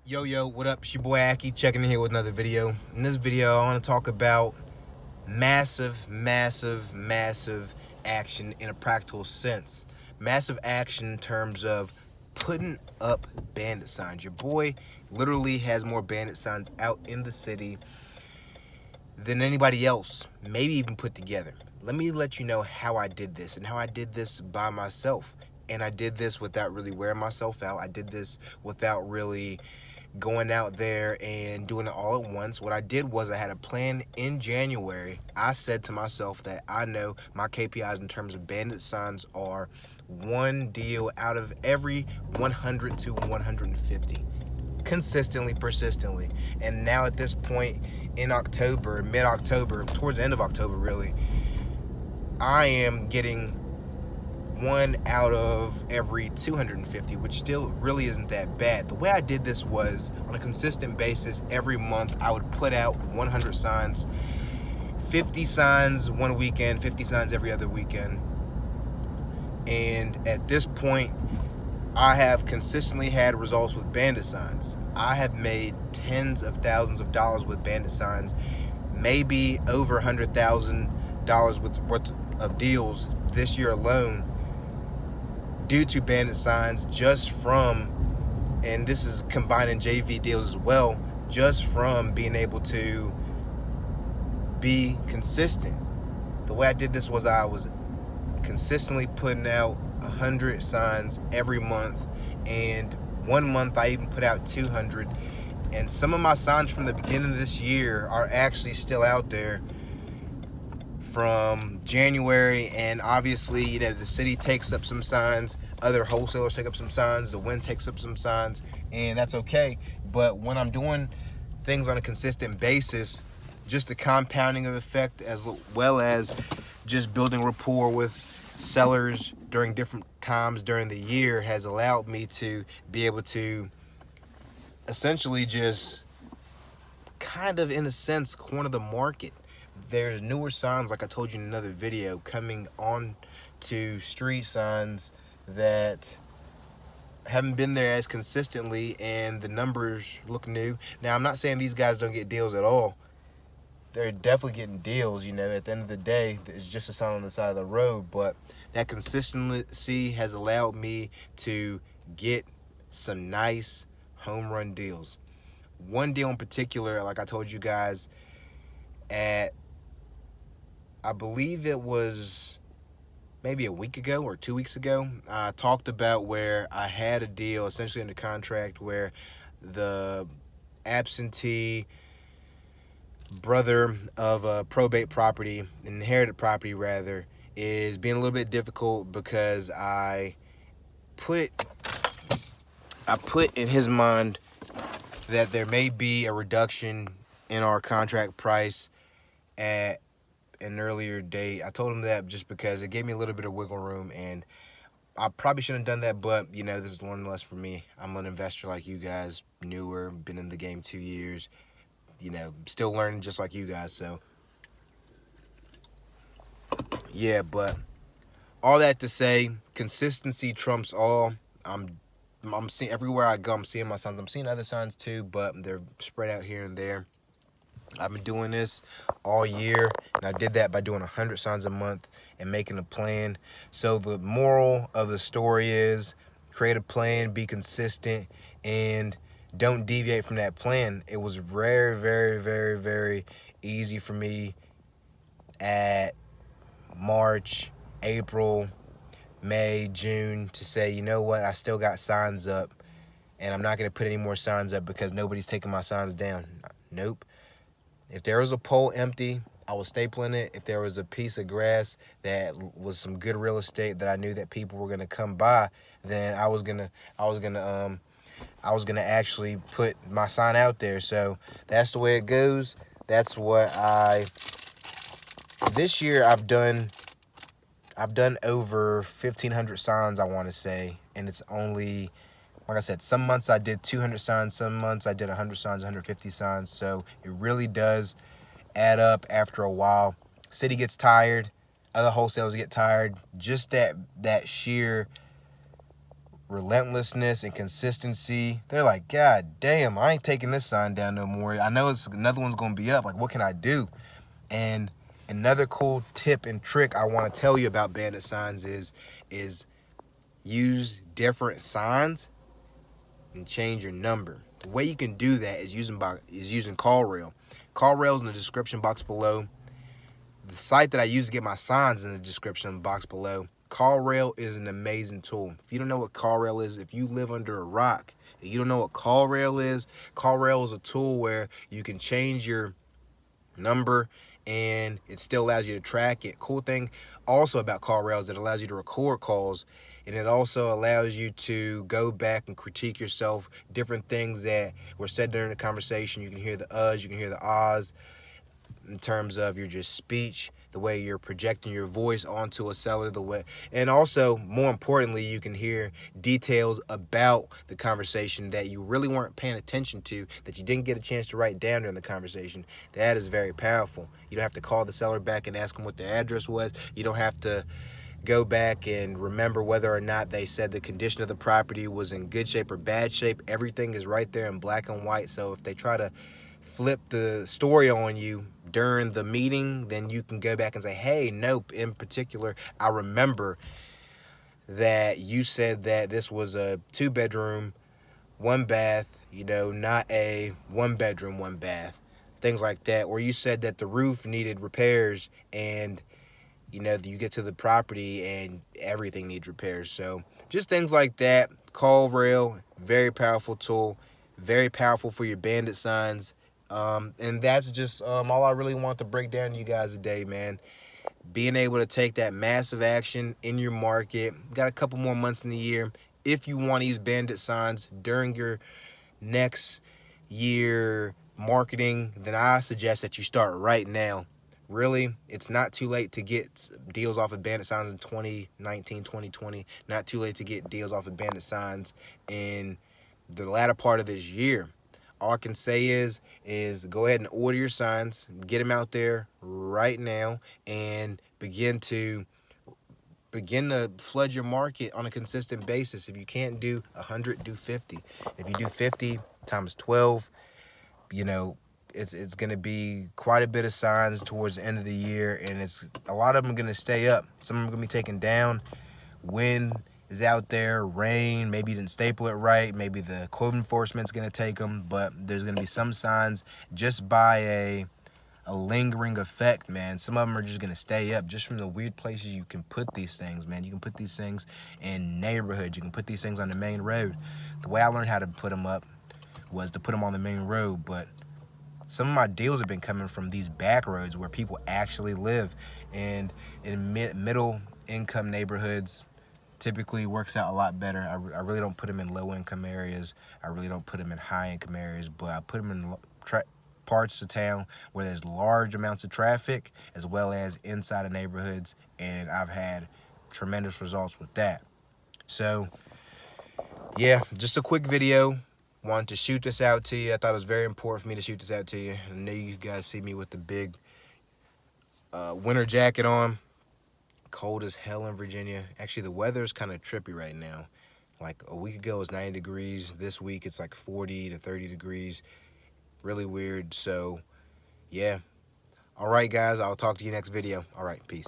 Yo, what up? It's your boy Akie checking in here with another video. In this video, I want to talk about massive action in a practical sense. Massive action in terms of putting up bandit signs. Your boy literally has more bandit signs out in the city than anybody else, maybe even put together. Let me let you know how I did this and how I did this by myself. And I did this without really wearing myself out. I did this without really going out there and doing it all at once. What I did was I had a plan in January. I said to myself that I know my KPIs in terms of bandit signs are one deal out of every 100 to 150. Consistently, persistently. And now at this point in October, mid-October, towards the end of October really, I am getting one out of every 250, which still really isn't that bad. The way I did this was on a consistent basis. Every month I would put out 100 signs, 50 signs one weekend, 50 signs every other weekend. And at this point, I have consistently had results with bandit signs. I have made tens of thousands of dollars with bandit signs, maybe over $100,000 worth of deals this year alone, due to bandit signs, just from, and this is combining JV deals as well, just from being able to be consistent. The way I did this was I was consistently putting out 100 signs every month, and one month I even put out 200. And some of my signs from the beginning of this year are actually still out there from January. And obviously, the city takes up some signs, other wholesalers take up some signs, the wind takes up some signs, and that's okay. But when I'm doing things on a consistent basis, just the compounding of effect, as well as just building rapport with sellers during different times during the year, has allowed me to be able to essentially just kind of, in a sense, corner the market. There's newer signs, like I told you in another video, coming on to street signs that haven't been there as consistently, and the numbers look new. Now, I'm not saying these guys don't get deals at all. They're definitely getting deals. At the end of the day, it's just a sign on the side of the road. But that consistency has allowed me to get some nice home run deals. One deal in particular, like I told you guys, I believe it was maybe a week ago or 2 weeks ago, I talked about where I had a deal essentially under contract where the absentee brother of a probate property, inherited property rather, is being a little bit difficult because I put in his mind that there may be a reduction in our contract price at an earlier date. I told him that just because it gave me a little bit of wiggle room, and I probably shouldn't have done that, but this is learning less for me. I'm an investor like you guys, newer, been in the game 2 years, still learning just like you guys. So yeah, but all that to say, consistency trumps all. I'm seeing everywhere I go, I'm seeing my signs. I'm seeing other signs too, but they're spread out here and there. I've been doing this all year, and I did that by doing 100 signs a month and making a plan. So the moral of the story is create a plan, be consistent, and don't deviate from that plan. It was very easy for me at March, April, May, June to say, you know what, I still got signs up, and I'm not going to put any more signs up because nobody's taking my signs down. Nope. If there was a pole empty, I was stapling it. If there was a piece of grass that was some good real estate that I knew that people were gonna come by, then I was gonna actually put my sign out there. So that's the way it goes. That's what this year I've done over 1,500 signs, I want to say, and it's only, like I said, some months I did 200 signs, some months I did 100 signs, 150 signs. So it really does add up after a while. City gets tired, other wholesalers get tired. Just that sheer relentlessness and consistency. They're like, God damn, I ain't taking this sign down no more. I know it's another one's gonna be up. Like, what can I do? And another cool tip and trick I want to tell you about Bandit signs is use different signs and change your number. The way you can do that is using CallRail. CallRail's in the description box below. The site that I use to get my signs in the description box below. CallRail is an amazing tool. If you don't know what CallRail is, if you live under a rock and you don't know what CallRail is a tool where you can change your number and it still allows you to track it. Cool thing also about CallRail is it allows you to record calls, and it also allows you to go back and critique yourself, different things that were said during the conversation. You can hear the uhs, you can hear the ahs, in terms of your just speech, the way you're projecting your voice onto a seller, the way, and also more importantly, you can hear details about the conversation that you really weren't paying attention to, that you didn't get a chance to write down during the conversation. That is very powerful. You don't have to call the seller back and ask them what their address was. You don't have to go back and remember whether or not they said the condition of the property was in good shape or bad shape. Everything is right there in black and white. So if they try to flip the story on you during the meeting, then you can go back and say, hey, nope, in particular, I remember that you said that this was a 2-bedroom, 1-bath, you know, not a 1-bedroom, 1-bath, things like that. Or you said that the roof needed repairs, and you know, you get to the property and everything needs repairs. So just things like that. CallRail, very powerful tool, very powerful for your Bandit signs. And that's just all I really want to break down to you guys today, man. Being able to take that massive action in your market. Got a couple more months in the year. If you want to use Bandit signs during your next year marketing, then I suggest that you start right now. Really, it's not too late to get deals off of Bandit signs in 2019, 2020. Not too late to get deals off of Bandit signs in the latter part of this year. All I can say is go ahead and order your signs, get them out there right now, and begin to flood your market on a consistent basis. If you can't do 100, do 50. If you do 50 times 12, you know, it's going to be quite a bit of signs towards the end of the year, and it's a lot of them are going to stay up. Some of them are going to be taken down. Wind is out there, rain, maybe you didn't staple it right, maybe the code enforcement's going to take them, but there's going to be some signs just by a lingering effect, man. Some of them are just going to stay up just from the weird places you can put these things, man. You can put these things in neighborhoods. You can put these things on the main road. The way I learned how to put them up was to put them on the main road, but some of my deals have been coming from these back roads where people actually live, and in middle income neighborhoods typically works out a lot better. I really don't put them in low income areas. I really don't put them in high income areas, but I put them in parts of town where there's large amounts of traffic as well as inside of neighborhoods, and I've had tremendous results with that. So yeah, just a quick video. Wanted to shoot this out to you. I thought it was very important for me to shoot this out to you. I know you guys see me with the big winter jacket on. Cold as hell in Virginia. Actually, the weather is kind of trippy right now. Like a week ago it was 90 degrees. This week it's like 40 to 30 degrees. Really weird. So yeah. All right, guys. I'll talk to you next video. All right. Peace.